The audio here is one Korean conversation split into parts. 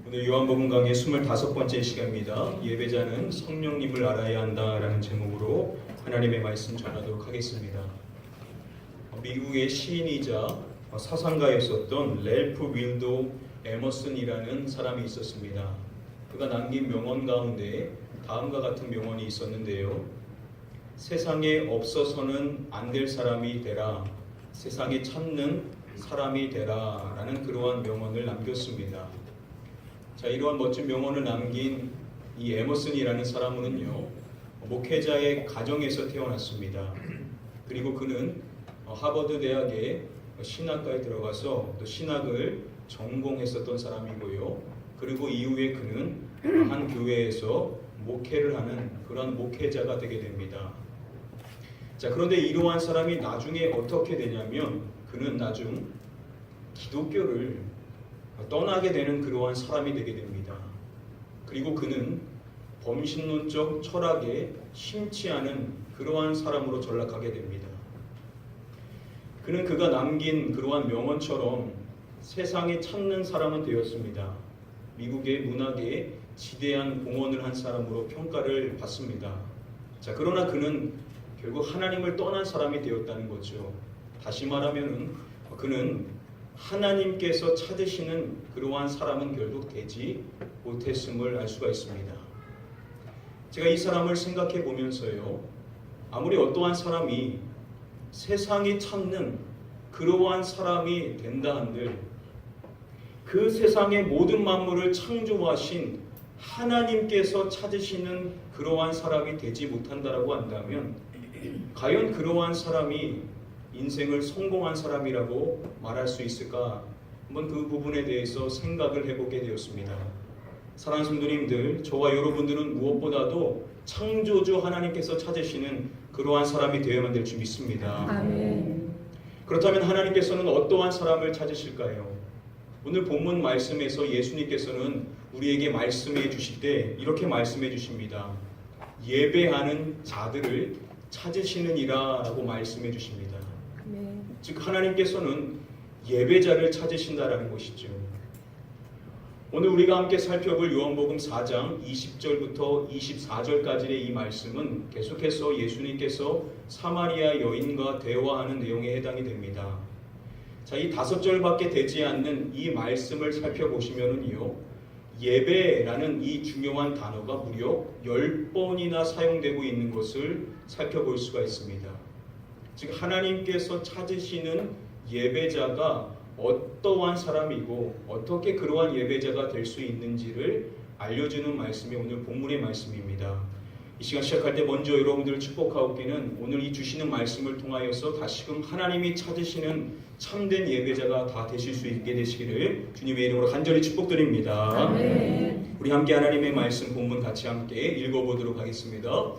오늘 요한복음 강의 25번째 시간입니다. 예배자는 성령님을 알아야 한다라는 제목으로 하나님의 말씀 전하도록 하겠습니다. 미국의 시인이자 사상가였었던 랠프 윌도 에머슨이라는 사람이 있었습니다. 그가 남긴 명언 가운데 다음과 같은 명언이 있었는데요. 세상에 없어서는 안 될 사람이 되라. 세상에 찾는 사람이 되라. 라는 그러한 명언을 남겼습니다. 자, 이러한 멋진 명언을 남긴 이 에머슨이라는 사람은요, 목회자의 가정에서 태어났습니다. 그리고 그는 하버드 대학의 신학과에 들어가서 또 신학을 전공했었던 사람이고요. 그리고 이후에 그는 한 교회에서 목회를 하는 그런 목회자가 되게 됩니다. 자, 그런데 이러한 사람이 나중에 어떻게 되냐면 그는 나중 기독교를 떠나게 되는 그러한 사람이 되게 됩니다. 그리고 그는 범신론적 철학에 심취 않은 그러한 사람으로 전락하게 됩니다. 그는 그가 남긴 그러한 명언처럼 세상에 찾는 사람은 되었습니다. 미국의 문학에 지대한 공헌을 한 사람으로 평가를 받습니다. 자, 그러나 그는 결국 하나님을 떠난 사람이 되었다는 거죠. 다시 말하면 그는 하나님께서 찾으시는 그러한 사람은 결국 되지 못했음을 알 수가 있습니다. 제가 이 사람을 생각해 보면서요, 아무리 어떠한 사람이 세상이 찾는 그러한 사람이 된다 한들 그 세상의 모든 만물을 창조하신 하나님께서 찾으시는 그러한 사람이 되지 못한다라고 한다면 과연 그러한 사람이 인생을 성공한 사람이라고 말할 수 있을까? 한번 그 부분에 대해서 생각을 해보게 되었습니다. 사랑하는 성도님들, 저와 여러분들은 무엇보다도 창조주 하나님께서 찾으시는 그러한 사람이 되어야만 될 줄 믿습니다. 아멘. 그렇다면 하나님께서는 어떠한 사람을 찾으실까요? 오늘 본문 말씀에서 예수님께서는 우리에게 말씀해 주실 때 이렇게 말씀해 주십니다. 예배하는 자들을 찾으시느니라 라고 말씀해 주십니다. 즉 하나님께서는 예배자를 찾으신다라는 것이죠. 오늘 우리가 함께 살펴볼 요한복음 4장 20절부터 24절까지의 이 말씀은 계속해서 예수님께서 사마리아 여인과 대화하는 내용에 해당이 됩니다. 자, 이 5절밖에 되지 않는 이 말씀을 살펴보시면은요, 예배라는 이 중요한 단어가 무려 10번이나 사용되고 있는 것을 살펴볼 수가 있습니다. 즉 하나님께서 찾으시는 예배자가 어떠한 사람이고 어떻게 그러한 예배자가 될 수 있는지를 알려주는 말씀이 오늘 본문의 말씀입니다. 이 시간 시작할 때 먼저 여러분들을 축복하옵기는 오늘 이 주시는 말씀을 통하여서 다시금 하나님이 찾으시는 참된 예배자가 다 되실 수 있게 되시기를 주님의 이름으로 간절히 축복드립니다. 아멘. 우리 함께 하나님의 말씀 본문 같이 함께 읽어보도록 하겠습니다.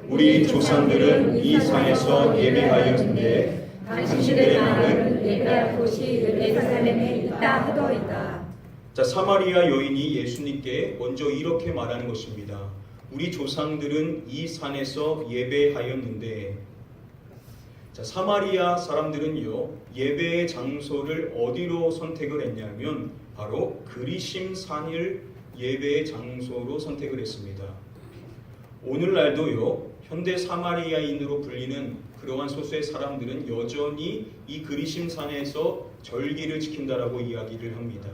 우리 조상들은 이 산에서 예배하였는데 당신들의 말은 예배할 곳이 예루살렘에 있다 하더이다. 자, 사마리아 여인이 예수님께 먼저 이렇게 말하는 것입니다. 우리 조상들은 이 산에서 예배하였는데, 자, 사마리아 사람들은요, 예배의 장소를 어디로 선택을 했냐면 바로 그리심 산을 예배의 장소로 선택을 했습니다. 오늘날도요, 현대 사마리아인으로 불리는 그러한 소수의 사람들은 여전히 이 그리심 산에서 절기를 지킨다라고 이야기를 합니다.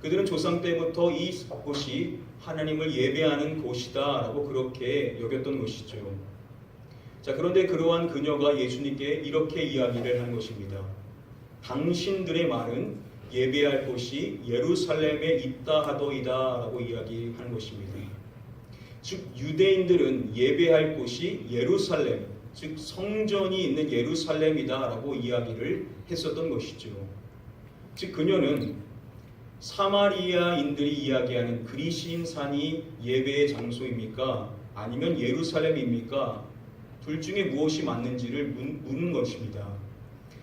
그들은 조상 때부터 이 곳이 하나님을 예배하는 곳이다라고 그렇게 여겼던 것이죠. 자, 그런데 그러한 그녀가 예수님께 이렇게 이야기를 한 것입니다. 당신들의 말은 예배할 곳이 예루살렘에 있다 하더이다 라고 이야기한 것입니다. 즉 유대인들은 예배할 곳이 예루살렘, 즉 성전이 있는 예루살렘이다 라고 이야기를 했었던 것이죠. 즉 그녀는 사마리아인들이 이야기하는 그리심 산이 예배의 장소입니까? 아니면 예루살렘입니까? 둘 중에 무엇이 맞는지를 묻는 것입니다.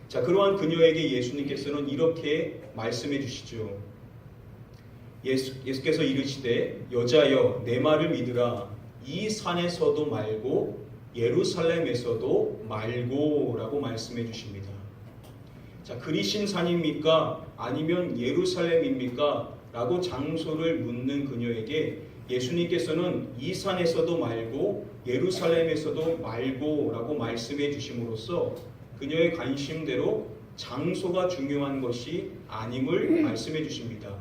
자, 그러한 그녀에게 예수님께서는 이렇게 말씀해 주시죠. 예수께서 이르시되 여자여 내 말을 믿으라. 이 산에서도 말고 예루살렘에서도 말고 라고 말씀해 주십니다. 자, 자, 그리신 산입니까? 아니면 예루살렘입니까? 라고 장소를 묻는 그녀에게 예수님께서는 이 산에서도 말고 예루살렘에서도 말고 라고 말씀해 주심으로써 그녀의 관심대로 장소가 중요한 것이 아님을 말씀해 주십니다.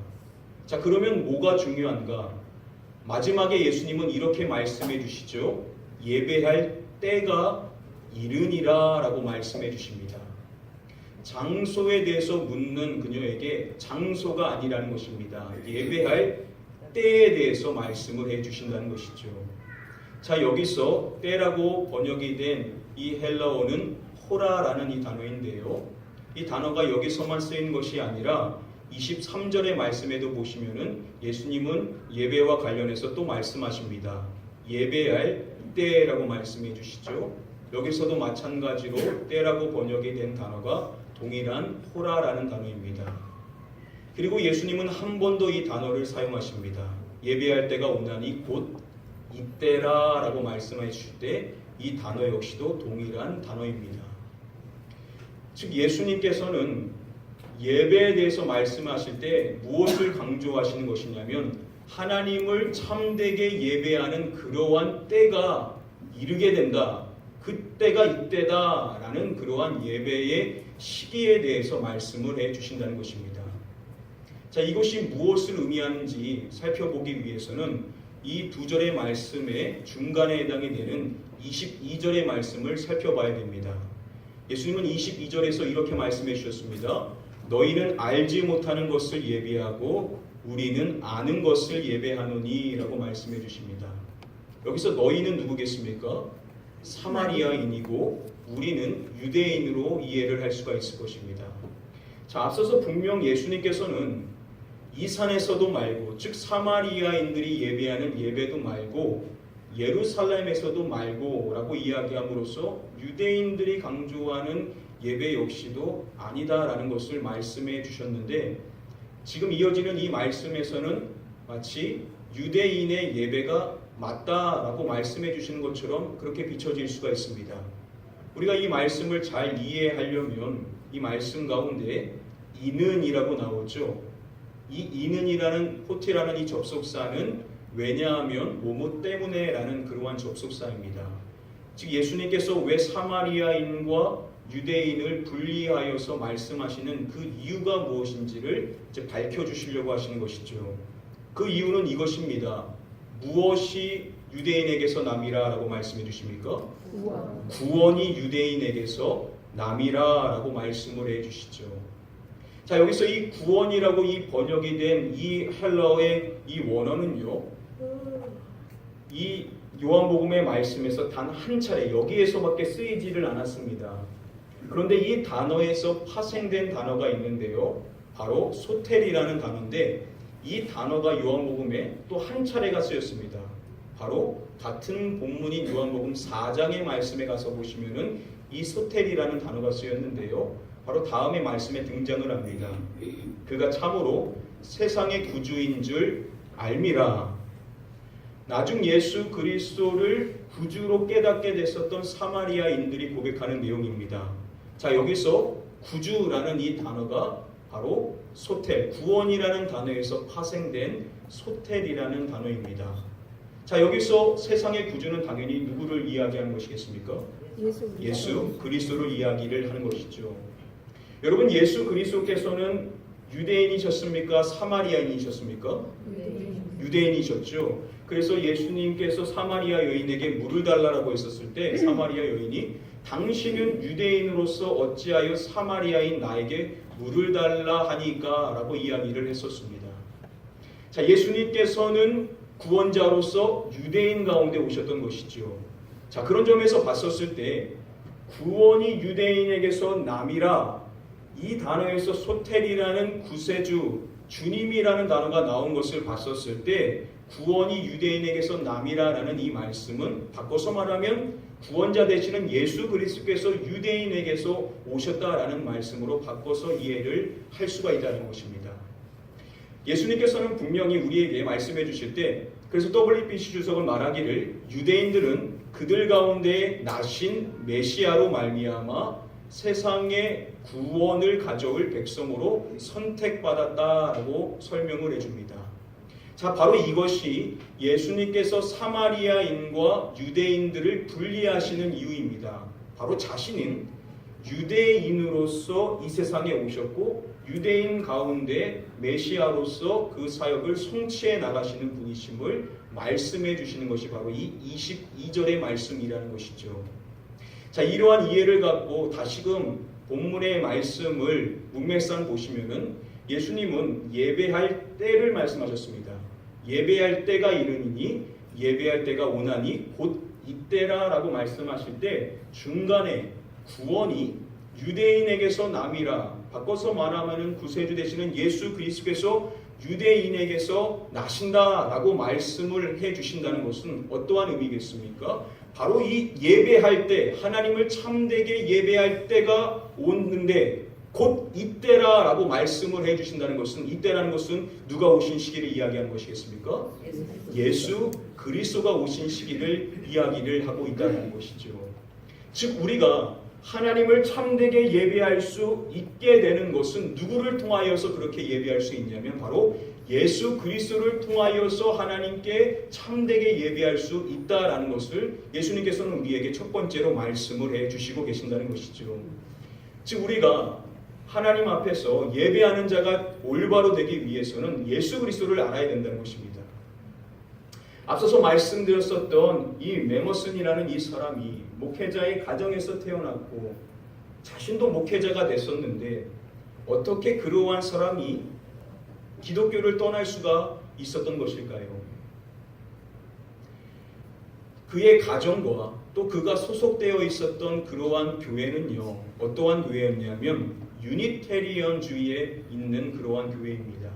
자, 그러면 뭐가 중요한가? 마지막에 예수님은 이렇게 말씀해 주시죠. 예배할 때가 이르니라 라고 말씀해 주십니다. 장소에 대해서 묻는 그녀에게 장소가 아니라는 것입니다. 예배할 때에 대해서 말씀을 해 주신다는 것이죠. 자, 여기서 때라고 번역이 된 이 헬라어는 호라라는 이 단어인데요. 이 단어가 여기서만 쓰인 것이 아니라 23절의 말씀에도 보시면은 예수님은 예배와 관련해서 또 말씀하십니다. 예배할 때라고 말씀해 주시죠. 여기서도 마찬가지로 때라고 번역이 된 단어가 동일한 호라라는 단어입니다. 그리고 예수님은 한 번 더 이 단어를 사용하십니다. 예배할 때가 온다니 곧 이때라 라고 말씀해 주실 때 이 단어 역시도 동일한 단어입니다. 즉 예수님께서는 예배에 대해서 말씀하실 때 무엇을 강조하시는 것이냐면 하나님을 참되게 예배하는 그러한 때가 이르게 된다. 그때가 이때다 라는 그러한 예배의 시기에 대해서 말씀을 해 주신다는 것입니다. 자, 이것이 무엇을 의미하는지 살펴보기 위해서는 이 두 절의 말씀의 중간에 해당이 되는 22절의 말씀을 살펴봐야 됩니다. 예수님은 22절에서 이렇게 말씀해 주셨습니다. 너희는 알지 못하는 것을 예배하고 우리는 아는 것을 예배하노니 라고 말씀해 주십니다. 여기서 너희는 누구겠습니까? 사마리아인이고 우리는 유대인으로 이해를 할 수가 있을 것입니다. 자, 앞서서 분명 예수님께서는 이 산에서도 말고, 즉 사마리아인들이 예배하는 예배도 말고 예루살렘에서도 말고 라고 이야기함으로써 유대인들이 강조하는 예배 역시도 아니다라는 것을 말씀해 주셨는데, 지금 이어지는 이 말씀에서는 마치 유대인의 예배가 맞다라고 말씀해 주시는 것처럼 그렇게 비춰질 수가 있습니다. 우리가 이 말씀을 잘 이해하려면 이 말씀 가운데 이는이라고 나오죠. 이 이는이라는 호티라는 이 접속사는 왜냐하면 뭐뭐 때문에라는 그러한 접속사입니다. 즉 예수님께서 왜 사마리아인과 유대인을 분리하여서 말씀하시는 그 이유가 무엇인지를 이제 밝혀주시려고 하시는 것이죠. 그 이유는 이것입니다. 무엇이 유대인에게서 남이라 라고 말씀해 주십니까? 구원이 유대인에게서 남이라 라고 말씀을 해 주시죠. 자, 여기서 이 구원이라고 이 번역이 된 이 헬라어의 이 원어는요, 이 요한복음의 말씀에서 단 한 차례 여기에서밖에 쓰이지를 않았습니다. 그런데 이 단어에서 파생된 단어가 있는데요, 바로 소텔이라는 단어인데 이 단어가 요한복음에 또 한 차례가 쓰였습니다. 바로 같은 본문인 요한복음 4장의 말씀에 가서 보시면은 이 소텔이라는 단어가 쓰였는데요, 바로 다음의 말씀에 등장을 합니다. 그가 참으로 세상의 구주인 줄 알미라. 나중 예수 그리스도를 구주로 깨닫게 됐었던 사마리아인들이 고백하는 내용입니다. 자, 여기서 구주라는 이 단어가 바로 소텔, 구원이라는 단어에서 파생된 소텔이라는 단어입니다. 자, 여기서 세상의 구주는 당연히 누구를 이야기하는 것이겠습니까? 예수 그리스도를 이야기를 하는 것이죠. 여러분, 예수 그리스도께서는 유대인이셨습니까? 사마리아인이셨습니까? 유대인이셨죠. 그래서 예수님께서 사마리아 여인에게 물을 달라고 했었을 때 사마리아 여인이 당신은 유대인으로서 어찌하여 사마리아인 나에게 물을 달라 하니까 라고 이야기를 했었습니다. 자, 예수님께서는 구원자로서 유대인 가운데 오셨던 것이죠. 자, 그런 점에서 봤었을 때 구원이 유대인에게서 남이라, 이 단어에서 소텔이라는 구세주, 주님이라는 단어가 나온 것을 봤었을 때 구원이 유대인에게서 남이라라는 이 말씀은 바꿔서 말하면 구원자 되시는 예수 그리스도께서 유대인에게서 오셨다라는 말씀으로 바꿔서 이해를 할 수가 있다는 것입니다. 예수님께서는 분명히 우리에게 말씀해 주실 때, 그래서 WBC 주석은 말하기를 유대인들은 그들 가운데 나신 메시아로 말미암아 세상의 구원을 가져올 백성으로 선택받았다라고 설명을 해줍니다. 자, 바로 이것이 예수님께서 사마리아인과 유대인들을 분리하시는 이유입니다. 바로 자신은 유대인으로서 이 세상에 오셨고 유대인 가운데 메시아로서 그 사역을 성취해 나가시는 분이심을 말씀해 주시는 것이 바로 이 22절의 말씀이라는 것이죠. 자, 이러한 이해를 갖고 다시금 본문의 말씀을 문맥상 보시면은 예수님은 예배할 때를 말씀하셨습니다. 예배할 때가 이르니니 예배할 때가 오나니 곧 이때라라고 말씀하실 때 중간에 구원이 유대인에게서 남이라, 바꿔서 말하면 구세주 되시는 예수 그리스도께서 유대인에게서 나신다라고 말씀을 해주신다는 것은 어떠한 의미겠습니까? 바로 이 예배할 때, 하나님을 참되게 예배할 때가 오는데 곧 이때라라고 말씀을 해주신다는 것은, 이때라는 것은 누가 오신 시기를 이야기하는 것이겠습니까? 예수 그리스도가 오신 시기를 이야기를 하고 있다는 것이죠. 즉 우리가 하나님을 참되게 예배할 수 있게 되는 것은 누구를 통하여서 그렇게 예배할 수 있냐면 바로 예수 그리스도를 통하여서 하나님께 참되게 예배할 수 있다라는 것을 예수님께서는 우리에게 첫 번째로 말씀을 해주시고 계신다는 것이죠. 즉 우리가 하나님 앞에서 예배하는 자가 올바로 되기 위해서는 예수 그리스도를 알아야 된다는 것입니다. 앞서서 말씀드렸었던 이 메머슨이라는 이 사람이 목회자의 가정에서 태어났고 자신도 목회자가 됐었는데 어떻게 그러한 사람이 기독교를 떠날 수가 있었던 것일까요? 그의 가정과 또 그가 소속되어 있었던 그러한 교회는요, 어떠한 교회였냐면 유니테리언주의에 있는 그러한 교회입니다.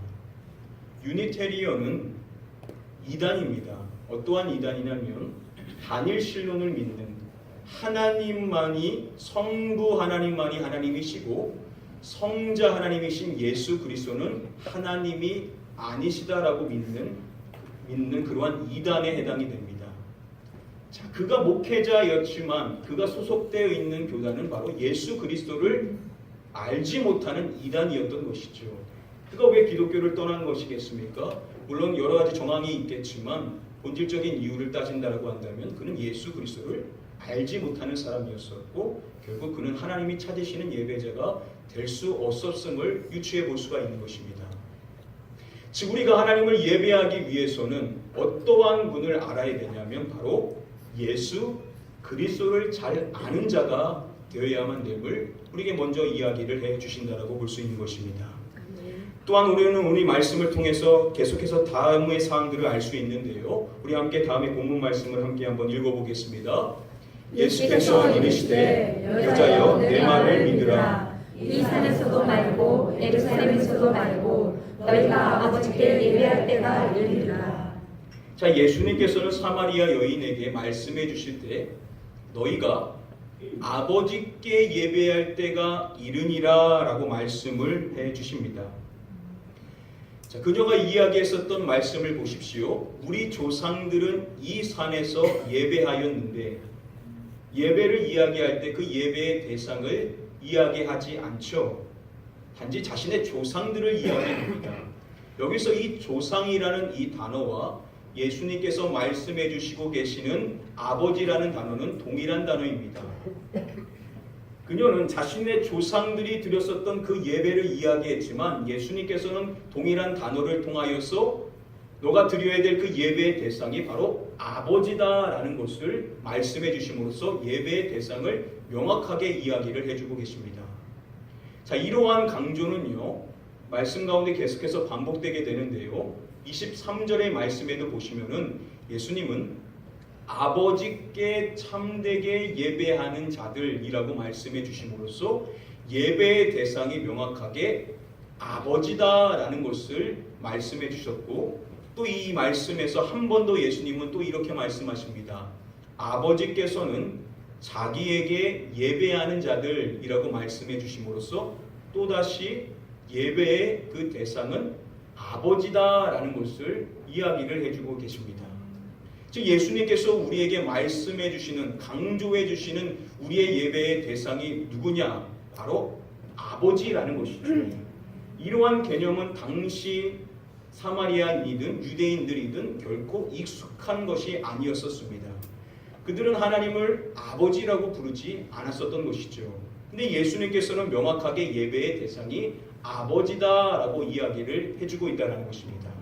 유니테리언은 이단입니다. 어떠한 이단이냐면 단일 신론을 믿는, 하나님만이, 성부 하나님만이 하나님이시고 성자 하나님이신 예수 그리스도는 하나님이 아니시다라고 믿는 그러한 이단에 해당이 됩니다. 자, 그가 목회자였지만 그가 소속되어 있는 교단은 바로 예수 그리스도를 알지 못하는 이단이었던 것이죠. 그가 왜 기독교를 떠난 것이겠습니까? 물론 여러 가지 정황이 있겠지만 본질적인 이유를 따진다라고 한다면 그는 예수 그리스도를 알지 못하는 사람이었었고 결국 그는 하나님이 찾으시는 예배자가 될 수 없었음을 유추해 볼 수가 있는 것입니다. 즉 우리가 하나님을 예배하기 위해서는 어떠한 분을 알아야 되냐면 바로 예수 그리스도를 잘 아는 자가 되어야만 됨을 우리에게 먼저 이야기를 해 주신다라고 볼 수 있는 것입니다. 또한 우리는 오늘 말씀을 통해서 계속해서 다음의 사항들을 알 수 있는데요. 우리 함께 다음의 본문 말씀을 함께 한번 읽어보겠습니다. 예수께서 이르시되 여자여 내 말을 믿으라. 이 산에서도 말고 예루살렘에서도 말고 너희가 아버지께 예배할 때가 이르리라. 자, 예수님께서는 사마리아 여인에게 말씀해 주실 때 너희가 아버지께 예배할 때가 이르니라 라고 말씀을 해 주십니다. 자, 그녀가 이야기했었던 말씀을 보십시오. 우리 조상들은 이 산에서 예배하였는데 예배를 이야기할 때 그 예배의 대상을 이야기하지 않죠. 단지 자신의 조상들을 이야기합니다. 여기서 이 조상이라는 이 단어와 예수님께서 말씀해 주시고 계시는 아버지라는 단어는 동일한 단어입니다. 그녀는 자신의 조상들이 드렸었던 그 예배를 이야기했지만 예수님께서는 동일한 단어를 통하여서 너가 드려야 될 그 예배의 대상이 바로 아버지다라는 것을 말씀해 주심으로써 예배의 대상을 명확하게 이야기를 해주고 계십니다. 자, 이러한 강조는요, 말씀 가운데 계속해서 반복되게 되는데요. 23절의 말씀에도 보시면은 예수님은 아버지께 참되게 예배하는 자들이라고 말씀해 주심으로써 예배의 대상이 명확하게 아버지다라는 것을 말씀해 주셨고 또 이 말씀에서 한 번 더 예수님은 또 이렇게 말씀하십니다. 아버지께서는 자기에게 예배하는 자들이라고 말씀해 주심으로써 또다시 예배의 그 대상은 아버지다라는 것을 이야기를 해주고 계십니다. 즉 예수님께서 우리에게 말씀해 주시는, 강조해 주시는 우리의 예배의 대상이 누구냐? 바로 아버지라는 것이죠. 이러한 개념은 당시 사마리아인이든 유대인들이든 결코 익숙한 것이 아니었었습니다. 그들은 하나님을 아버지라고 부르지 않았었던 것이죠. 근데 예수님께서는 명확하게 예배의 대상이 아버지다라고 이야기를 해주고 있다는 것입니다.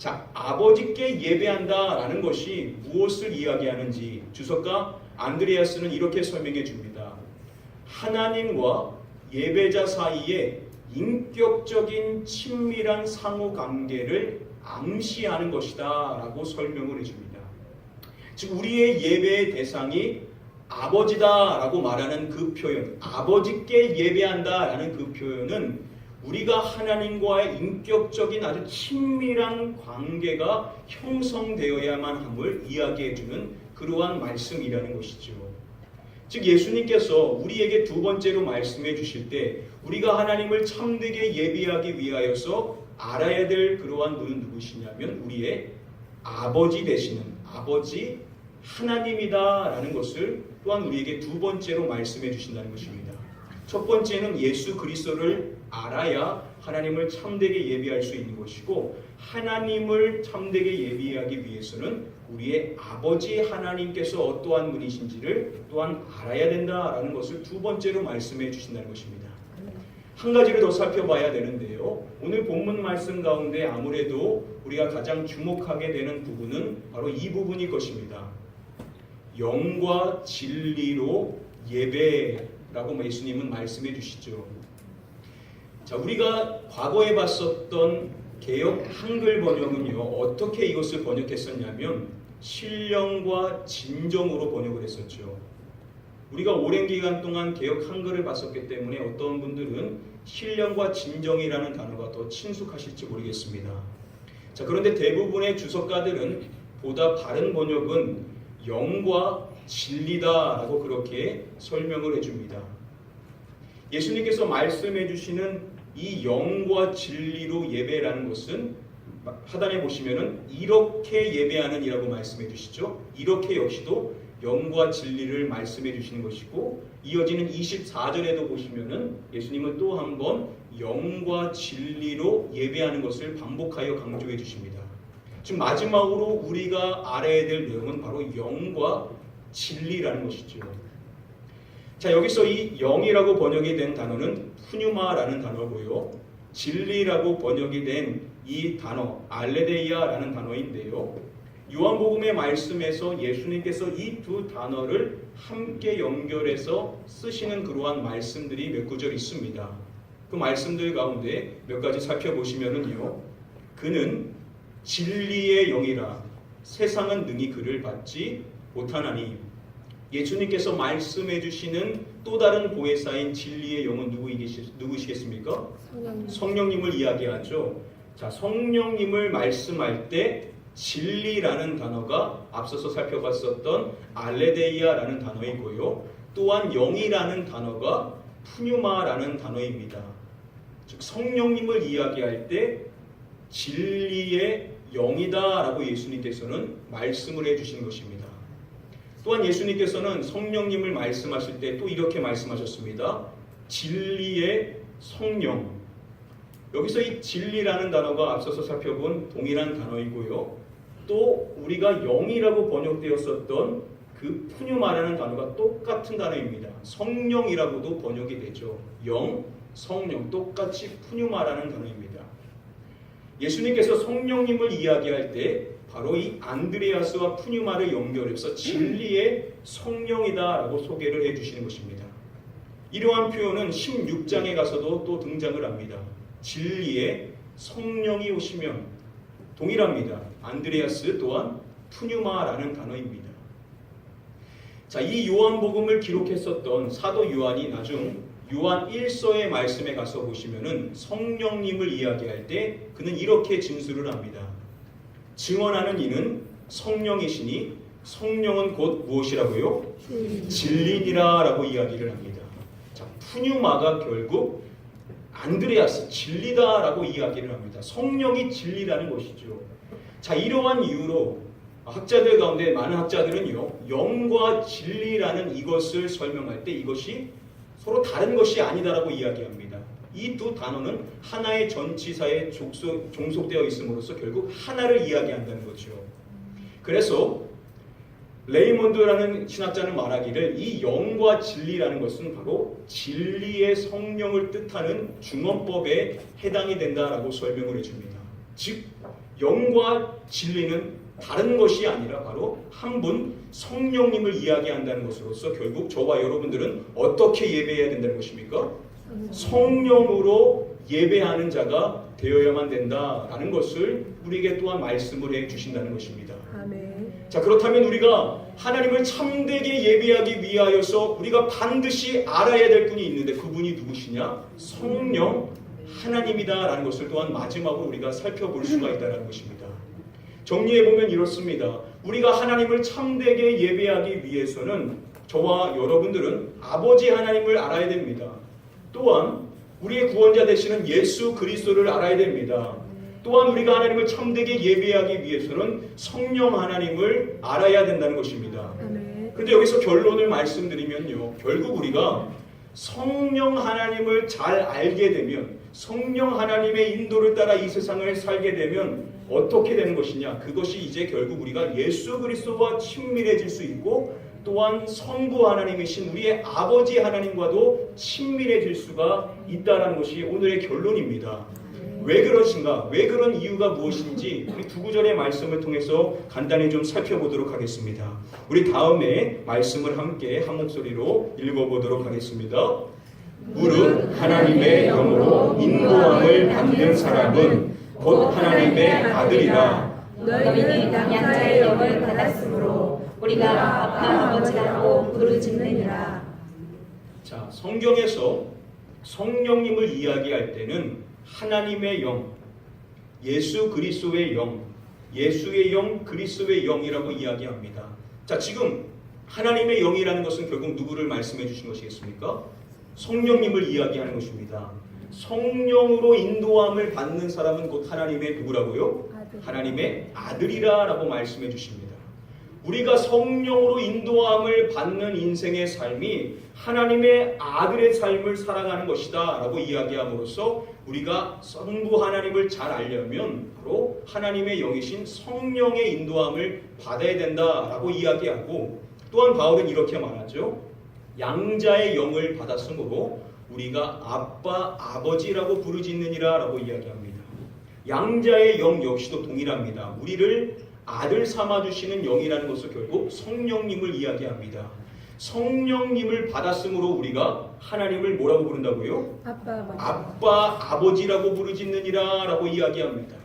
자, 아버지께 예배한다라는 것이 무엇을 이야기하는지 주석가 안드레아스는 이렇게 설명해 줍니다. 하나님과 예배자 사이에 인격적인 친밀한 상호관계를 암시하는 것이다 라고 설명을 해줍니다. 즉 우리의 예배의 대상이 아버지다 라고 말하는 그 표현, 아버지께 예배한다 라는 그 표현은 우리가 하나님과의 인격적인 아주 친밀한 관계가 형성되어야만 함을 이야기해주는 그러한 말씀이라는 것이죠. 즉 예수님께서 우리에게 두 번째로 말씀해 주실 때 우리가 하나님을 참되게 예배하기 위하여서 알아야 될 그러한 분은 누구시냐면 우리의 아버지 되시는 아버지 하나님이다라는 것을 또한 우리에게 두 번째로 말씀해 주신다는 것입니다. 첫 번째는 예수 그리스도를 알아야 하나님을 참되게 예배할 수 있는 것이고, 하나님을 참되게 예배하기 위해서는 우리의 아버지 하나님께서 어떠한 분이신지를 또한 알아야 된다라는 것을 두 번째로 말씀해 주신다는 것입니다. 한 가지를 더 살펴봐야 되는데요. 오늘 본문 말씀 가운데 아무래도 우리가 가장 주목하게 되는 부분은 바로 이 부분일 것입니다. 영과 진리로 예배라고 예수님은 말씀해 주시죠. 자, 우리가 과거에 봤었던 개역 한글 번역은요, 어떻게 이것을 번역했었냐면 신령과 진정으로 번역을 했었죠. 우리가 오랜 기간 동안 개역 한글을 봤었기 때문에 어떤 분들은 신령과 진정이라는 단어가 더 친숙하실지 모르겠습니다. 자, 그런데 대부분의 주석가들은 보다 바른 번역은 영과 진리다라고 그렇게 설명을 해줍니다. 예수님께서 말씀해 주시는 이 영과 진리로 예배라는 것은 하단에 보시면은 이렇게 예배하는 이라고 말씀해 주시죠. 이렇게 역시도 영과 진리를 말씀해 주시는 것이고, 이어지는 24절에도 보시면은 예수님은 또 한 번 영과 진리로 예배하는 것을 반복하여 강조해 주십니다. 즉 마지막으로 우리가 알아야 될 내용은 바로 영과 진리라는 것이죠. 자, 여기서 이 영이라고 번역이 된 단어는 푸뉴마라는 단어고요. 진리라고 번역이 된 이 단어 알레데이아라는 단어인데요. 요한복음의 말씀에서 예수님께서 이 두 단어를 함께 연결해서 쓰시는 그러한 말씀들이 몇 구절 있습니다. 그 말씀들 가운데 몇 가지 살펴보시면은요. 그는 진리의 영이라 세상은 능히 그를 받지 못하나니. 예수님께서 말씀해 주시는 또 다른 보혜사인 진리의 영은 누구시겠습니까? 성령님을 이야기하죠. 자, 성령님을 말씀할 때 진리라는 단어가 앞서서 살펴봤었던 알레데이아라는 단어이고요. 또한 영이라는 단어가 푸뉴마라는 단어입니다. 즉 성령님을 이야기할 때 진리의 영이다라고 예수님께서는 말씀을 해주신 것입니다. 또한 예수님께서는 성령님을 말씀하실 때 또 이렇게 말씀하셨습니다. 진리의 성령. 여기서 이 진리라는 단어가 앞서서 살펴본 동일한 단어이고요. 또 우리가 영이라고 번역되었었던 그 푸뉴마라는 단어가 똑같은 단어입니다. 성령이라고도 번역이 되죠. 영, 성령, 똑같이 푸뉴마라는 단어입니다. 예수님께서 성령님을 이야기할 때 바로 이 안드레아스와 푸뉴마를 연결해서 진리의 성령이다라고 소개를 해주시는 것입니다. 이러한 표현은 16장에 가서도 또 등장을 합니다. 진리의 성령이 오시면 동일합니다. 안드레아스 또한 푸뉴마라는 단어입니다. 자, 이 요한복음을 기록했었던 사도 요한이 나중 요한 1서의 말씀에 가서 보시면은 성령님을 이야기할 때 그는 이렇게 진술을 합니다. 증언하는 이는 성령이시니 성령은 곧 무엇이라고요? 진리니라 라고 이야기를 합니다. 자, 푸뉴마가 결국 안드레아스 진리다라고 이야기를 합니다. 성령이 진리라는 것이죠. 자, 이러한 이유로 학자들 가운데 많은 학자들은요, 영과 진리라는 이것을 설명할 때 이것이 서로 다른 것이 아니다라고 이야기합니다. 이 두 단어는 하나의 전치사에 종속되어 있음으로써 결국 하나를 이야기한다는 거죠. 그래서 레이몬드라는 신학자는 말하기를 이 영과 진리라는 것은 바로 진리의 성령을 뜻하는 중언법에 해당이 된다라고 설명을 해줍니다. 즉 영과 진리는 다른 것이 아니라 바로 한 분 성령님을 이야기한다는 것으로서 결국 저와 여러분들은 어떻게 예배해야 된다는 것입니까? 성령으로 예배하는 자가 되어야만 된다라는 것을 우리에게 또한 말씀을 해 주신다는 것입니다. 아멘. 자, 그렇다면 우리가 하나님을 참되게 예배하기 위하여서 우리가 반드시 알아야 될 분이 있는데 그분이 누구시냐? 성령 하나님이다라는 것을 또한 마지막으로 우리가 살펴볼 수가 있다는 것입니다. 정리해보면 이렇습니다. 우리가 하나님을 참되게 예배하기 위해서는 저와 여러분들은 아버지 하나님을 알아야 됩니다. 또한 우리의 구원자 되시는 예수 그리스도를 알아야 됩니다. 또한 우리가 하나님을 참되게 예배하기 위해서는 성령 하나님을 알아야 된다는 것입니다. 그런데 여기서 결론을 말씀드리면요, 결국 우리가 성령 하나님을 잘 알게 되면, 성령 하나님의 인도를 따라 이 세상을 살게 되면 어떻게 되는 것이냐? 그것이 이제 결국 우리가 예수 그리스도와 친밀해질 수 있고 또한 성부 하나님이신 우리의 아버지 하나님과도 친밀해질 수가 있다는 것이 오늘의 결론입니다. 왜 그러신가? 왜 그런 이유가 무엇인지 우리 두 구절의 말씀을 통해서 간단히 좀 살펴보도록 하겠습니다. 우리 다음에 말씀을 함께 한 목소리로 읽어보도록 하겠습니다. 무릇 하나님의 영으로 인도함을 받는 사람은 곧 하나님의 아들이라. 너희는 양자의 영을 받았으므로 우리가 아빠 아버지라고 부르짖느니라. 자, 성경에서 성령님을 이야기할 때는 하나님의 영, 예수 그리스도의 영, 예수의 영, 그리스도의 영이라고 이야기합니다. 자, 지금 하나님의 영이라는 것은 결국 누구를 말씀해 주신 것이겠습니까? 성령님을 이야기하는 것입니다. 성령으로 인도함을 받는 사람은 곧 하나님의 누구라고요? 하나님의 아들이라 라고 말씀해 주십니다. 우리가 성령으로 인도함을 받는 인생의 삶이 하나님의 아들의 삶을 살아가는 것이다 라고 이야기함으로써 우리가 성부 하나님을 잘 알려면 바로 하나님의 영이신 성령의 인도함을 받아야 된다라고 이야기하고, 또한 바울은 이렇게 말하죠. 양자의 영을 받았으므로 우리가 아빠 아버지라고 부르짖느니라 라고 이야기합니다. 양자의 영 역시도 동일합니다. 우리를 아들 삼아주시는 영이라는 것을 결국 성령님을 이야기합니다. 성령님을 받았으므로 우리가 하나님을 뭐라고 부른다고요? 아빠 아버지라고 부르짖느니라 라고 이야기합니다.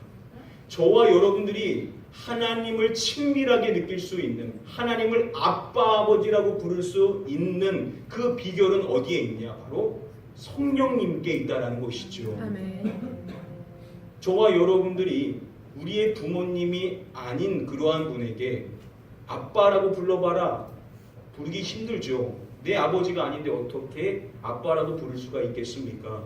저와 여러분들이 하나님을 친밀하게 느낄 수 있는, 하나님을 아빠 아버지라고 부를 수 있는 그 비결은 어디에 있냐? 바로 성령님께 있다라는 것이죠. 아멘. 저와 여러분들이 우리의 부모님이 아닌 그러한 분에게 아빠라고 불러봐라. 부르기 힘들죠. 내 아버지가 아닌데 어떻게 아빠라고 부를 수가 있겠습니까?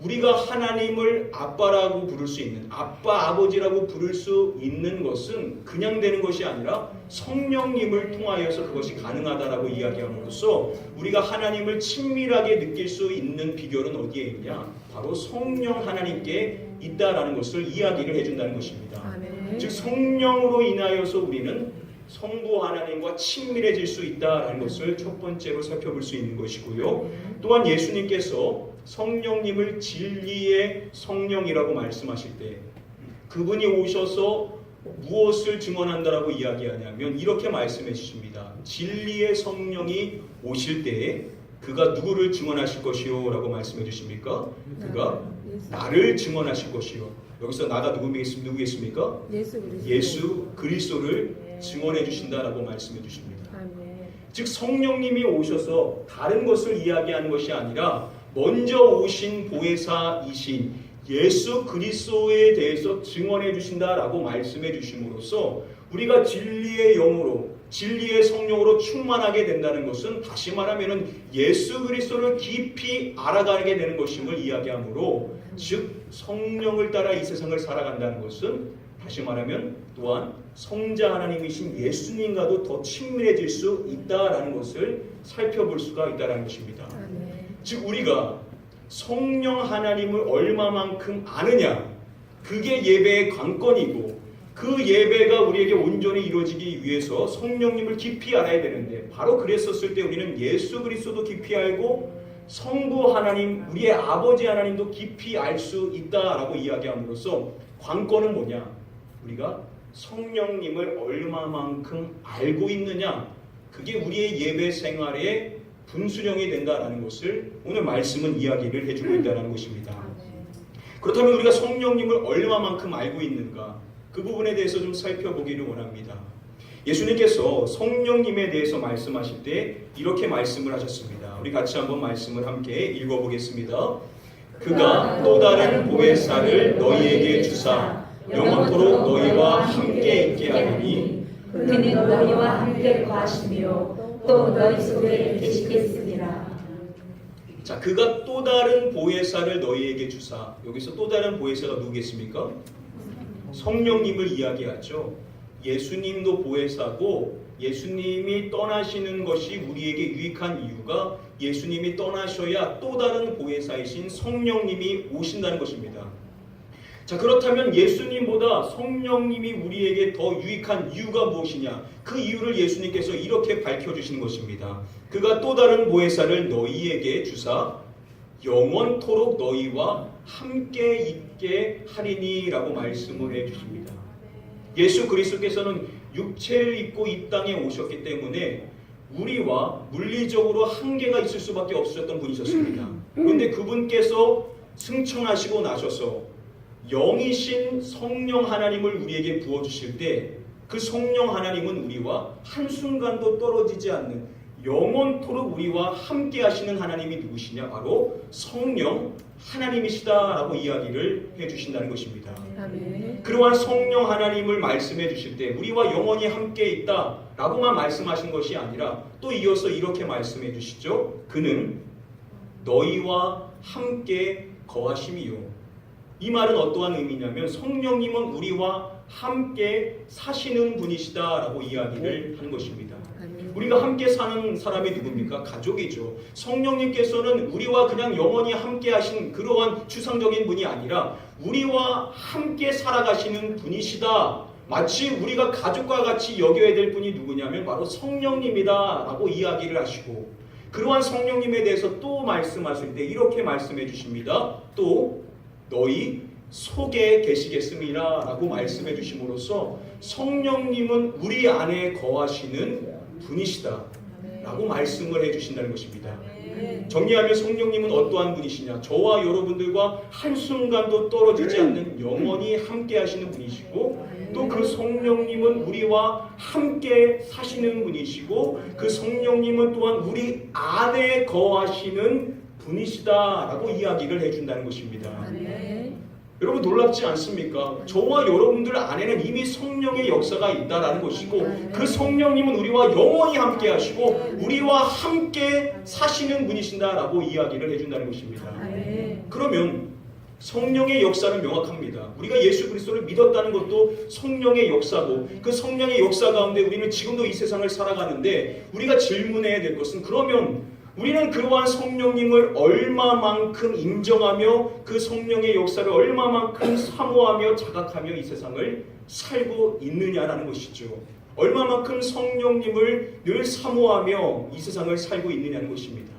우리가 하나님을 아빠라고 부를 수 있는, 아빠 아버지라고 부를 수 있는 것은 그냥 되는 것이 아니라 성령님을 통하여서 그것이 가능하다라고 이야기함으로써 우리가 하나님을 친밀하게 느낄 수 있는 비결은 어디에 있냐? 바로 성령 하나님께 있다라는 것을 이야기를 해준다는 것입니다. 아멘. 즉 성령으로 인하여서 우리는 성부 하나님과 친밀해질 수 있다라는 것을 첫 번째로 살펴볼 수 있는 것이고요. 또한 예수님께서 성령님을 진리의 성령이라고 말씀하실 때 그분이 오셔서 무엇을 증언한다라고 이야기하냐면 이렇게 말씀해 주십니다. 진리의 성령이 오실 때에 그가 누구를 증언하실 것이요? 라고 말씀해 주십니까? 그가 나를 증언하실 것이요. 여기서 나가 누구겠습니까? 예수 그리스도를 증언해 주신다라고 말씀해 주십니다. 즉 성령님이 오셔서 다른 것을 이야기하는 것이 아니라 먼저 오신 보혜사이신 예수 그리스도에 대해서 증언해 주신다라고 말씀해 주심으로써 우리가 진리의 영으로, 진리의 성령으로 충만하게 된다는 것은 다시 말하면 예수 그리스도를 깊이 알아가게 되는 것임을 이야기하므로 즉 성령을 따라 이 세상을 살아간다는 것은 다시 말하면 또한 성자 하나님이신 예수님과도 더 친밀해질 수 있다라는 것을 살펴볼 수가 있다는 것입니다. 즉 우리가 성령 하나님을 얼마만큼 아느냐, 그게 예배의 관건이고, 그 예배가 우리에게 온전히 이루어지기 위해서 성령님을 깊이 알아야 되는데, 바로 그랬었을 때 우리는 예수 그리스도도 깊이 알고 성부 하나님, 우리의 아버지 하나님도 깊이 알 수 있다라고 이야기함으로써 관건은 뭐냐? 우리가 성령님을 얼마만큼 알고 있느냐, 그게 우리의 예배 생활의 분수령이 된다라는 것을 오늘 말씀은 이야기를 해주고 있다는 것입니다. 그렇다면 우리가 성령님을 얼마만큼 알고 있는가, 그 부분에 대해서 좀 살펴보기를 원합니다. 예수님께서 성령님에 대해서 말씀하실 때 이렇게 말씀을 하셨습니다. 우리 같이 한번 말씀을 함께 읽어보겠습니다. 그가 또 다른 보혜사를 너희에게 주사 영원토록 너희와 함께 있게 하리니 그는 너희와 함께 거하시며 또 너희 속에 계시겠으리라. 자, 그가 또 다른 보혜사를 너희에게 주사. 여기서 또 다른 보혜사가 누구겠습니까? 성령님을 이야기하죠. 예수님도 보혜사고, 예수님이 떠나시는 것이 우리에게 유익한 이유가 예수님이 떠나셔야 또 다른 보혜사이신 성령님이 오신다는 것입니다. 자, 그렇다면 예수님보다 성령님이 우리에게 더 유익한 이유가 무엇이냐? 그 이유를 예수님께서 이렇게 밝혀주시는 것입니다. 그가 또 다른 보혜사를 너희에게 주사 영원토록 너희와 함께 있게 하리니 라고 말씀을 해주십니다. 예수 그리스도께서는 육체를 입고 이 땅에 오셨기 때문에 우리와 물리적으로 한계가 있을 수밖에 없으셨던 분이셨습니다. 그런데 그분께서 승천하시고 나셔서 영이신 성령 하나님을 우리에게 부어주실 때 그 성령 하나님은 우리와 한순간도 떨어지지 않는 영원토록 우리와 함께 하시는 하나님이 누구시냐? 바로 성령 하나님이시다라고 이야기를 해주신다는 것입니다. 그러한 성령 하나님을 말씀해 주실 때 우리와 영원히 함께 있다라고만 말씀하신 것이 아니라 또 이어서 이렇게 말씀해 주시죠. 그는 너희와 함께 거하심이요. 이 말은 어떠한 의미냐면 성령님은 우리와 함께 사시는 분이시다라고 이야기를 하는 것입니다. 우리가 함께 사는 사람이 누굽니까? 가족이죠. 성령님께서는 우리와 그냥 영원히 함께 하신 그러한 추상적인 분이 아니라 우리와 함께 살아가시는 분이시다. 마치 우리가 가족과 같이 여겨야 될 분이 누구냐면 바로 성령님이다 라고 이야기를 하시고, 그러한 성령님에 대해서 또 말씀하실 때 이렇게 말씀해 주십니다. 또 너희 속에 계시겠습니다 라고 말씀해 주심으로써 성령님은 우리 안에 거하시는 분이시다 라고 말씀을 해주신다는 것입니다. 정리하면 성령님은 어떠한 분이시냐? 저와 여러분들과 한순간도 떨어지지 않는 영원히 함께 하시는 분이시고, 또 그 성령님은 우리와 함께 사시는 분이시고, 그 성령님은 또한 우리 안에 거하시는 분이시다라고 이야기를 해준다는 것입니다. 여러분 놀랍지 않습니까? 저와 여러분들 안에는 이미 성령의 역사가 있다라는 것이고, 그 성령님은 우리와 영원히 함께 하시고 우리와 함께 사시는 분이신다라고 이야기를 해준다는 것입니다. 그러면 성령의 역사는 명확합니다. 우리가 예수 그리스도를 믿었다는 것도 성령의 역사고, 그 성령의 역사 가운데 우리는 지금도 이 세상을 살아가는데 우리가 질문해야 될 것은, 그러면 우리는 그러한 성령님을 얼마만큼 인정하며 그 성령의 역사를 얼마만큼 사모하며 자각하며 이 세상을 살고 있느냐라는 것이죠. 얼마만큼 성령님을 늘 사모하며 이 세상을 살고 있느냐는 것입니다.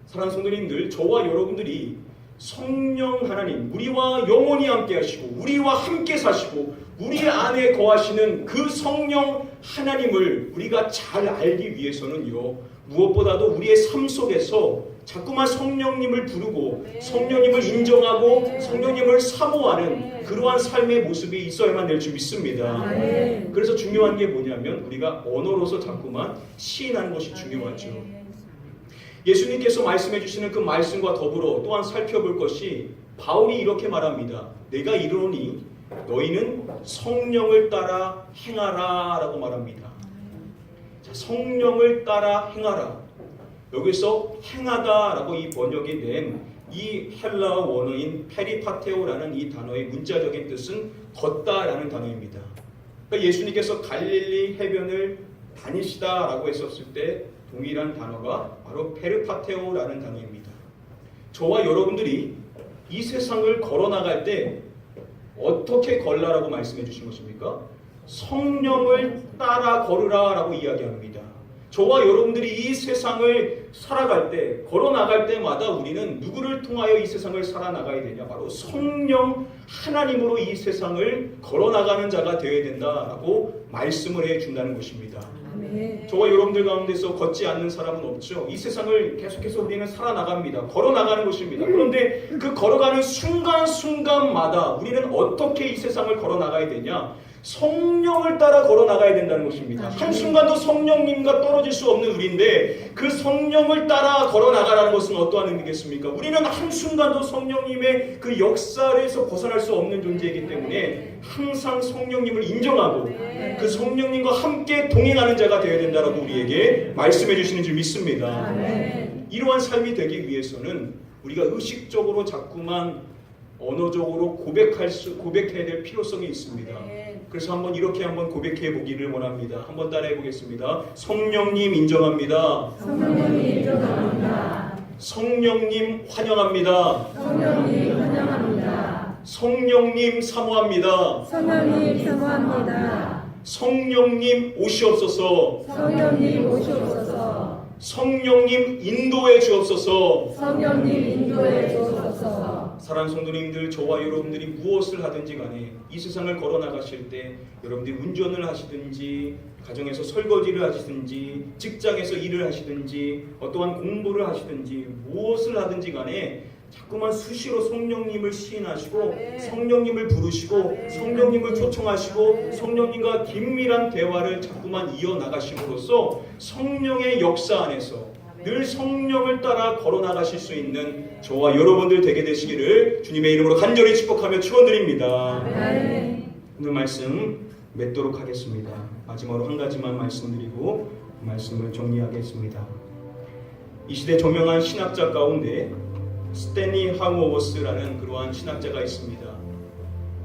사랑하는 성도님들, 저와 여러분들이 성령 하나님, 우리와 영원히 함께 하시고 우리와 함께 사시고 우리 안에 거하시는 그 성령 하나님을 우리가 잘 알기 위해서는요, 무엇보다도 우리의 삶 속에서 자꾸만 성령님을 부르고 성령님을 인정하고 성령님을 사모하는 그러한 삶의 모습이 있어야만 될 줄 믿습니다. 그래서 중요한 게 뭐냐면 우리가 언어로서 자꾸만 시인하는 것이 중요하죠. 예수님께서 말씀해 주시는 그 말씀과 더불어 또한 살펴볼 것이, 바울이 이렇게 말합니다. 내가 이르노니 너희는 성령을 따라 행하라 라고 말합니다. 자, 성령을 따라 행하라. 여기서 행하다 라고 이 번역이 된 이 헬라 원어인 페리파테오라는 이 단어의 문자적인 뜻은 걷다라는 단어입니다. 그러니까 예수님께서 갈릴리 해변을 다니시다라고 했었을 때 동일한 단어가 바로 페르파테오라는 단어입니다. 저와 여러분들이 이 세상을 걸어나갈 때 어떻게 걸라라고 말씀해 주신 것입니까? 성령을 따라 걸으라라고 이야기합니다. 저와 여러분들이 이 세상을 살아갈 때, 걸어나갈 때마다 우리는 누구를 통하여 이 세상을 살아나가야 되냐? 바로 성령 하나님으로 이 세상을 걸어나가는 자가 되어야 된다라고 말씀을 해준다는 것입니다. 저와 여러분들 가운데서 걷지 않는 사람은 없죠. 이 세상을 계속해서 우리는 살아나갑니다. 걸어나가는 것입니다. 그런데 그 걸어가는 순간순간마다 우리는 어떻게 이 세상을 걸어나가야 되냐? 성령을 따라 걸어나가야 된다는 것입니다. 한순간도 성령님과 떨어질 수 없는 우리인데 그 성령을 따라 걸어나가라는 것은 어떠한 의미겠습니까? 우리는 한순간도 성령님의 그 역사에서 벗어날 수 없는 존재이기 때문에 항상 성령님을 인정하고 그 성령님과 함께 동행하는 자가 되어야 된다고 우리에게 말씀해 주시는 줄 믿습니다. 이러한 삶이 되기 위해서는 우리가 의식적으로 자꾸만 언어적으로 고백해야 될 필요성이 있습니다. 그래서 이렇게 한번 고백해 보기를 원합니다. 한번 따라해 보겠습니다. 성령님 인정합니다. 성령님 인정합니다. 성령님 환영합니다. 성령님 환영합니다. 성령님 사모합니다. 성령님 사모합니다. 성령님 오시옵소서. 성령님 오시옵소서. 성령님 인도해 주옵소서. 성령님 인도해 주옵소서. 사랑하는 성도님들, 저와 여러분들이 무엇을 하든지 간에 이 세상을 걸어나가실 때 여러분들이 운전을 하시든지 가정에서 설거지를 하시든지 직장에서 일을 하시든지 어떠한 공부를 하시든지 무엇을 하든지 간에 자꾸만 수시로 성령님을 시인하시고 성령님을 부르시고 성령님을 초청하시고 성령님과 긴밀한 대화를 자꾸만 이어나가심으로써 성령의 역사 안에서 늘 성령을 따라 걸어나가실 수 있는 저와 여러분들 되게 되시기를 주님의 이름으로 간절히 축복하며 축원드립니다. 오늘 말씀 맺도록 하겠습니다. 마지막으로 한 가지만 말씀드리고 말씀을 정리하겠습니다. 이 시대 조명한 신학자 가운데 스탠리 하워워스라는 그러한 신학자가 있습니다.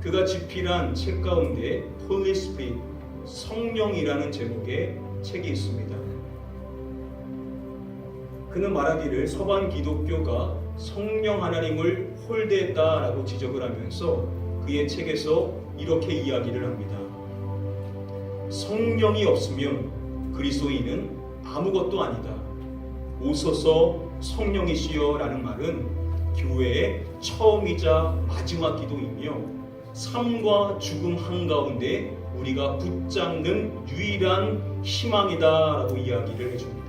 그가 집필한 책 가운데 Holy Spirit, 성령이라는 제목의 책이 있습니다. 그는 말하기를 서방 기독교가 성령 하나님을 홀대했다라고 지적을 하면서 그의 책에서 이렇게 이야기를 합니다. 성령이 없으면 그리스도인은 아무것도 아니다. 오소서 성령이시여 라는 말은 교회의 처음이자 마지막 기도이며 삶과 죽음 한가운데 우리가 붙잡는 유일한 희망이다 라고 이야기를 해줍니다.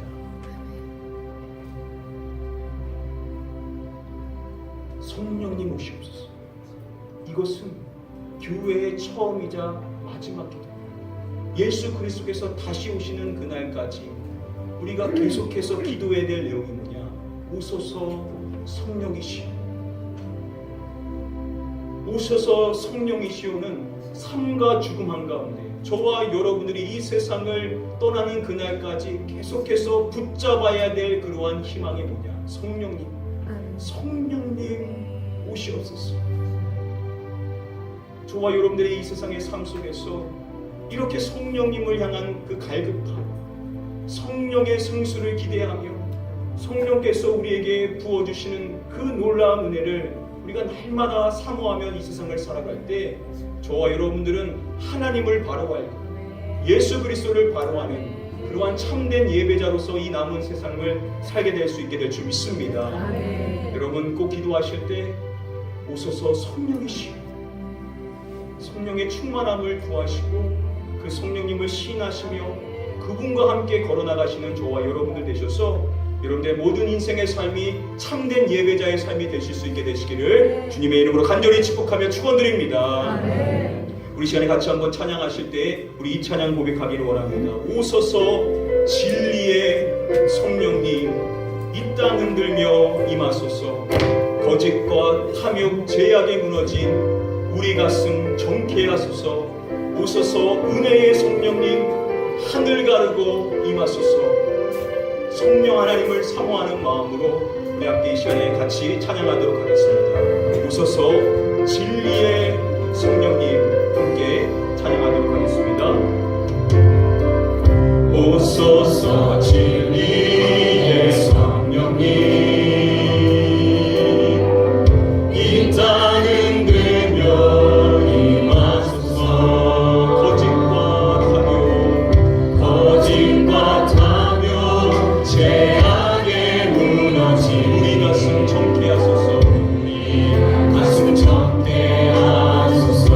성령님 오시옵소서. 이것은 교회의 처음이자 마지막 기도. 예수 그리스도께서 다시 오시는 그날까지 우리가 계속해서 기도해야 될 내용이 뭐냐? 오소서 성령이시오. 오셔서 성령이시오는 삶과 죽음 한가운데 저와 여러분들이 이 세상을 떠나는 그날까지 계속해서 붙잡아야 될 그러한 희망이 뭐냐? 성령님. 성령님 오시옵소서. 저와 여러분들의 이 세상의 삶 속에서 이렇게 성령님을 향한 그 갈급함, 성령의 성수를 기대하며 성령께서 우리에게 부어주시는 그 놀라운 은혜를 우리가 날마다 사모하며 이 세상을 살아갈 때 저와 여러분들은 하나님을 바로 알고 예수 그리스도를 바로 아는 그러한 참된 예배자로서 이 남은 세상을 살게 될 수 있게 될 줄 믿습니다. 여러분 꼭 기도하실 때 오소서 성령이시오. 성령의 충만함을 구하시고 그 성령님을 시인하시며 그분과 함께 걸어나가시는 저와 여러분들 되셔서 여러분들의 모든 인생의 삶이 참된 예배자의 삶이 되실 수 있게 되시기를 주님의 이름으로 간절히 축복하며 축원드립니다. 우리 시간에 같이 한번 찬양하실 때 우리 이 찬양 고백하기를 원합니다. 오소서 진리의 성령님 이 땅 흔들며 임하소서. 거짓과 탐욕 제약에 무너진 우리 가슴 정케 하소서. 오소서 은혜의 성령님 하늘 가르고 임하소서. 성령 하나님을 사모하는 마음으로 우리 함께 이 시간에 같이 찬양하도록 하겠습니다. 오소서 진리의 성령님 함께 찬양하도록 하겠습니다. 오소서 진리의 성령님 이 땅 흔들며 임하소서. 거짓과 탐욕 죄악에 무너진 우리 가슴 정케 하소서. 우리 가슴 정케 하소서.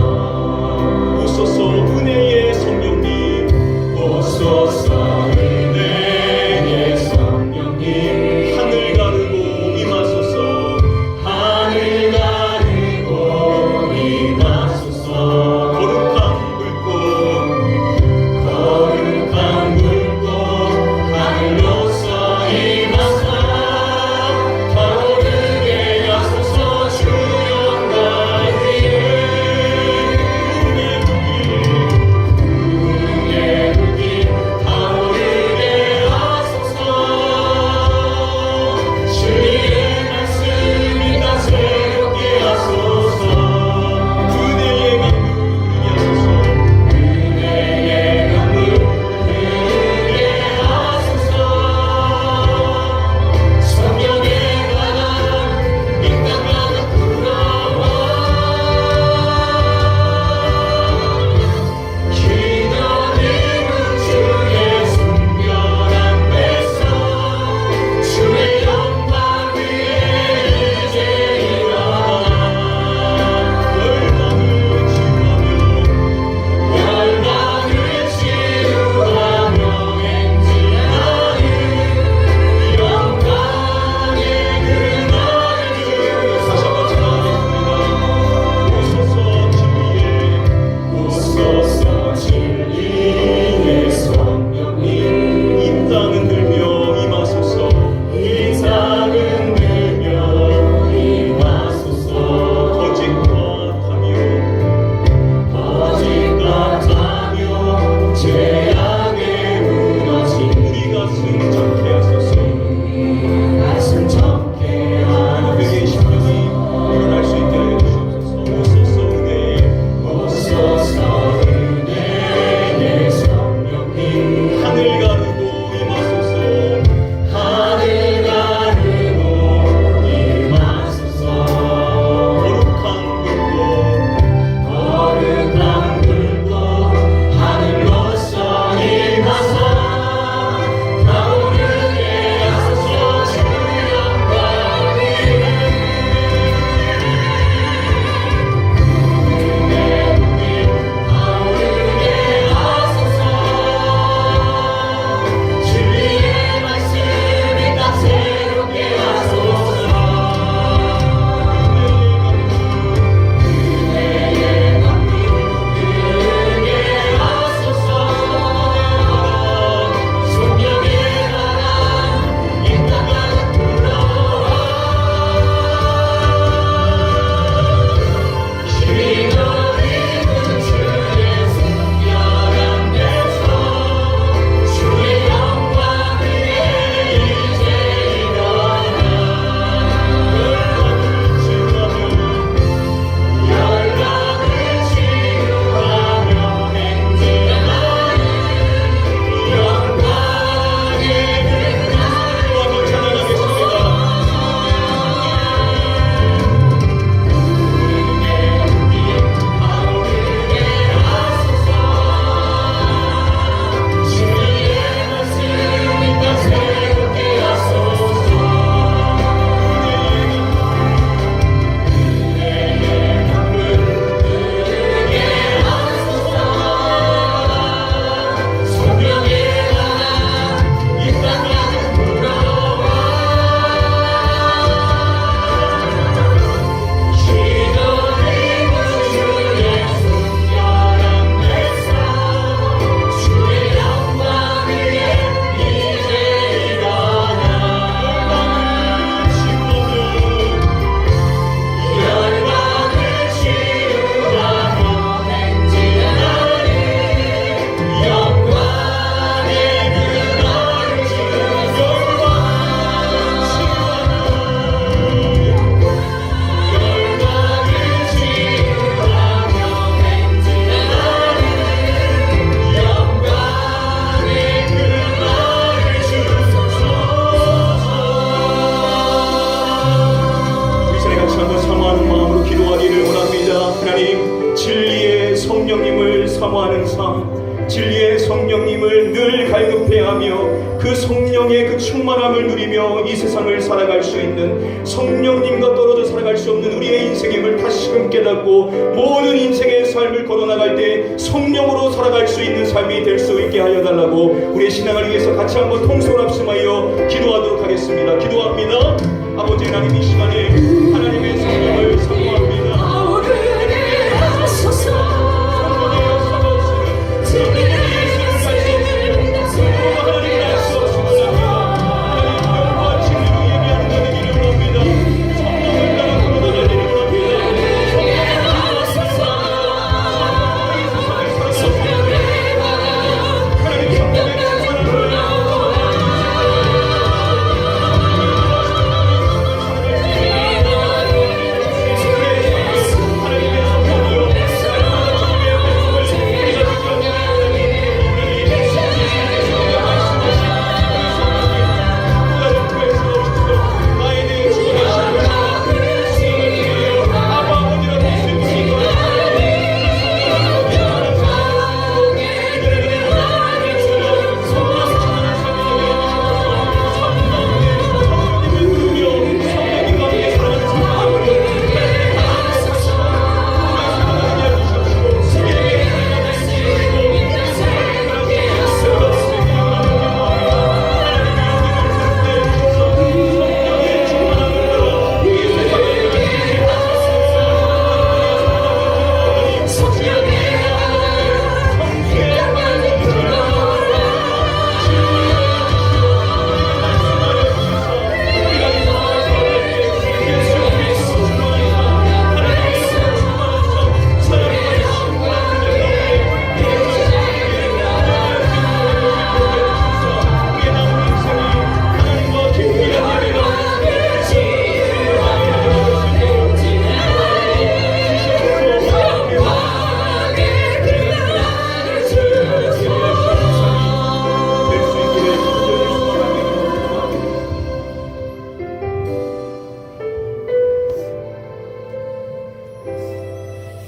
성령님을 사모하는 삶, 진리의 성령님을 늘 갈급해하며 그 성령의 그 충만함을 누리며 이 세상을 살아갈 수 있는, 성령님과 떨어져 살아갈 수 없는 우리의 인생임을 다시금 깨닫고 모든 인생의 삶을 걸어나갈 때 성령으로 살아갈 수 있는 삶이 될 수 있게 하여 달라고 우리의 신앙을 위해서 같이 한번 통솔 합심하여 기도하도록 하겠습니다. 기도합니다. 아버지 하나님, 이 시간에 하나님의 성령을 사모합니다.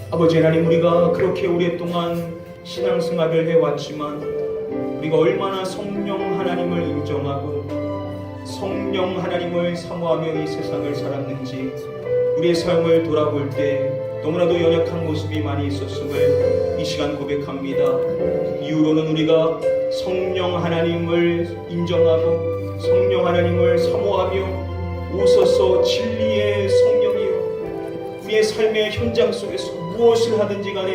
아버지 하나님, 우리가 그렇게 오랫동안 신앙생활을 해왔지만 우리가 얼마나 성령 하나님을 인정하고 성령 하나님을 사모하며 이 세상을 살았는지 우리의 삶을 돌아볼 때 너무나도 연약한 모습이 많이 있었음을 이 시간 고백합니다. 이후로는 우리가 성령 하나님을 인정하고 성령 하나님을 사모하며 오소서 진리의 성령이요, 우리의 삶의 현장 속에서 무엇을 하든지 간에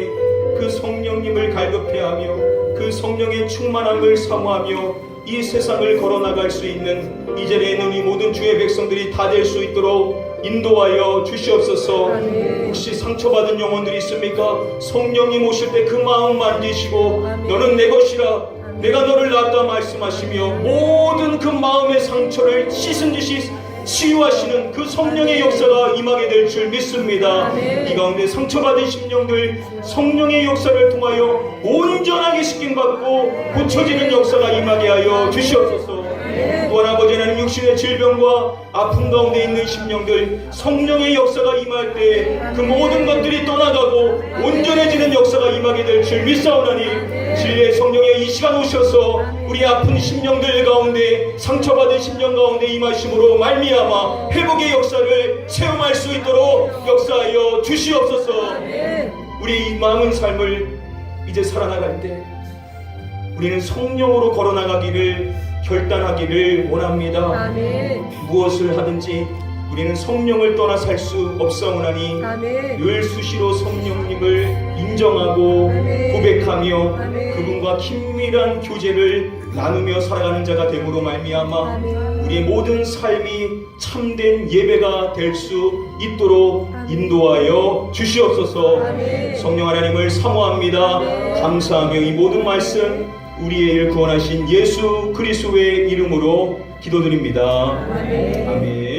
그 성령님을 갈급해하며 그 성령의 충만함을 사모하며 이 세상을 걸어나갈 수 있는 이 자리에 있는 이 모든 주의 백성들이 다 될 수 있도록 인도하여 주시옵소서. 혹시 상처받은 영혼들이 있습니까? 성령님 오실 때 그 마음 만지시고 너는 내 것이라, 내가 너를 낳았다 말씀하시며 모든 그 마음의 상처를 씻은 듯이 치유하시는 그 성령의 역사가 임하게 될 줄 믿습니다. 이 가운데 상처받은 심령들 성령의 역사를 통하여 온전하게 씻김받고 고쳐지는 역사가 임하게 하여 주시옵소서. 또한 아버지 하나님, 육신의 질병과 아픔 가운데 있는 심령들 성령의 역사가 임할 때 그 모든 것들이 떠나가고 온전해지는 역사가 임하게 될 줄 믿사오나니 진리의 성령의 이 시간 오셔서 우리 아픈 심령들 가운데 상처받은 심령 가운데 임하심으로 말미암아 회복의 역사를 체험할 수 있도록 역사하여 주시옵소서. 우리 이 남은 삶을 이제 살아나갈 때 우리는 성령으로 걸어나가기를 결단하기를 원합니다. 무엇을 하든지 우리는 성령을 떠나 살 수 없사오나니 늘 수시로 성령님을 인정하고 고백하며 그분과 긴밀한 교제를 나누며 살아가는 자가 됨으로 말미암아 우리의 모든 삶이 참된 예배가 될 수 있도록 인도하여 주시옵소서. 성령 하나님을 사모합니다. 감사하며 이 모든 말씀 우리의 일 구원하신 예수 그리스도의 이름으로 기도드립니다. 아멘.